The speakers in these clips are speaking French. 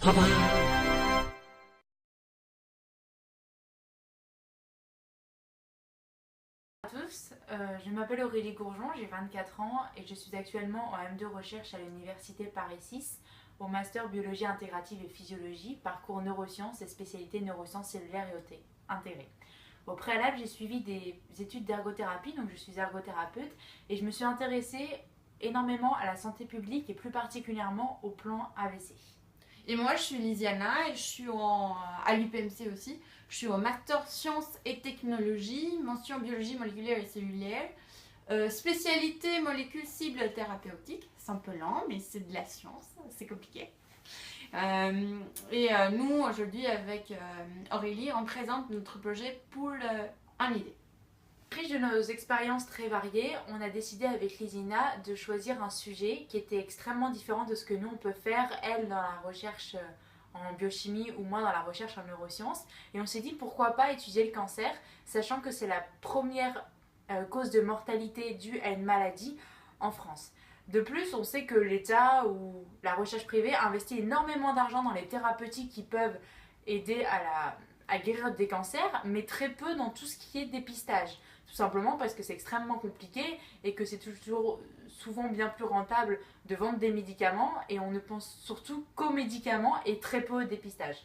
À tous, je m'appelle Aurélie Gourjon, j'ai 24 ans et je suis actuellement en M2 recherche à l'université Paris 6 au master biologie intégrative et physiologie, parcours neurosciences et spécialité neurosciences cellulaires et OT intégrées. Au préalable, j'ai suivi des études d'ergothérapie, donc je suis ergothérapeute et je me suis intéressée énormément à la santé publique et plus particulièrement au plan AVC. Et moi, je suis Lisiana et je suis à l'UPMC aussi. Je suis au Master Sciences et Technologies, mention biologie moléculaire et cellulaire, spécialité molécules cibles thérapeutiques. C'est un peu lent, mais c'est de la science, c'est compliqué. Nous, aujourd'hui, avec Aurélie, on présente notre projet Pool en idée. Prise de nos expériences très variées, on a décidé avec Lizina de choisir un sujet qui était extrêmement différent de ce que nous on peut faire, elle dans la recherche en biochimie ou moi dans la recherche en neurosciences. Et on s'est dit pourquoi pas étudier le cancer, sachant que c'est la première cause de mortalité due à une maladie en France. De plus, on sait que l'État ou la recherche privée investit énormément d'argent dans les thérapeutiques qui peuvent aider à guérir des cancers, mais très peu dans tout ce qui est dépistage. Tout simplement parce que c'est extrêmement compliqué et que c'est toujours souvent bien plus rentable de vendre des médicaments et on ne pense surtout qu'aux médicaments et très peu au dépistage.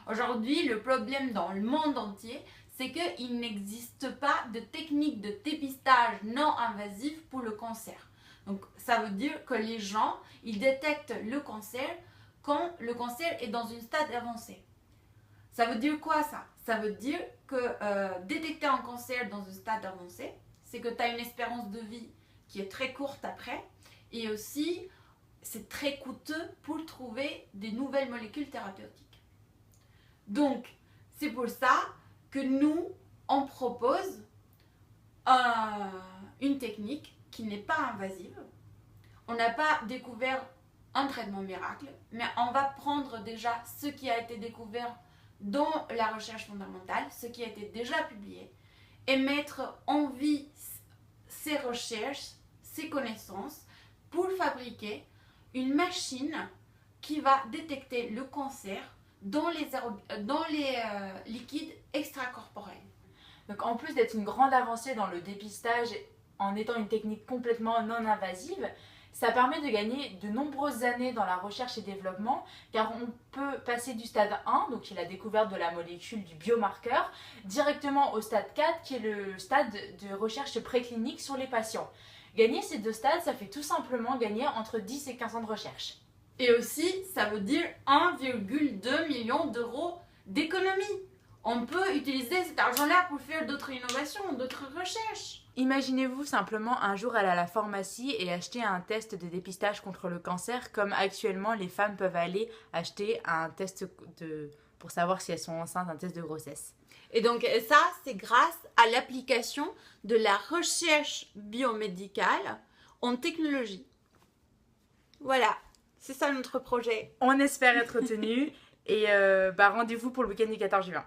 Aujourd'hui, le problème dans le monde entier, c'est qu'il n'existe pas de technique de dépistage non invasive pour le cancer. Donc ça veut dire que les gens, ils détectent le cancer quand le cancer est dans une stade avancé. Ça veut dire quoi ça? Ça veut dire que détecter un cancer dans un stade avancé, c'est que tu as une espérance de vie qui est très courte après et aussi c'est très coûteux pour trouver des nouvelles molécules thérapeutiques. Donc c'est pour ça que nous, on propose une technique qui n'est pas invasive. On n'a pas découvert un traitement miracle, mais on va prendre déjà ce qui a été découvert dans la recherche fondamentale, ce qui a été déjà publié, et mettre en vie ces recherches, ces connaissances, pour fabriquer une machine qui va détecter le cancer dans les liquides extracorporels. Donc en plus d'être une grande avancée dans le dépistage en étant une technique complètement non invasive, ça permet de gagner de nombreuses années dans la recherche et développement car on peut passer du stade 1, donc qui est la découverte de la molécule du biomarqueur, directement au stade 4 qui est le stade de recherche préclinique sur les patients. Gagner ces deux stades, ça fait tout simplement gagner entre 10 et 15 ans de recherche. Et aussi, ça veut dire 1,2 million d'euros d'économie. On peut utiliser cet argent-là pour faire d'autres innovations, d'autres recherches. Imaginez-vous simplement un jour aller à la pharmacie et acheter un test de dépistage contre le cancer comme actuellement les femmes peuvent aller acheter un test pour savoir si elles sont enceintes, un test de grossesse. Et donc ça, c'est grâce à l'application de la recherche biomédicale en technologie. Voilà, c'est ça notre projet. On espère être tenus et rendez-vous pour le week-end du 14 juin.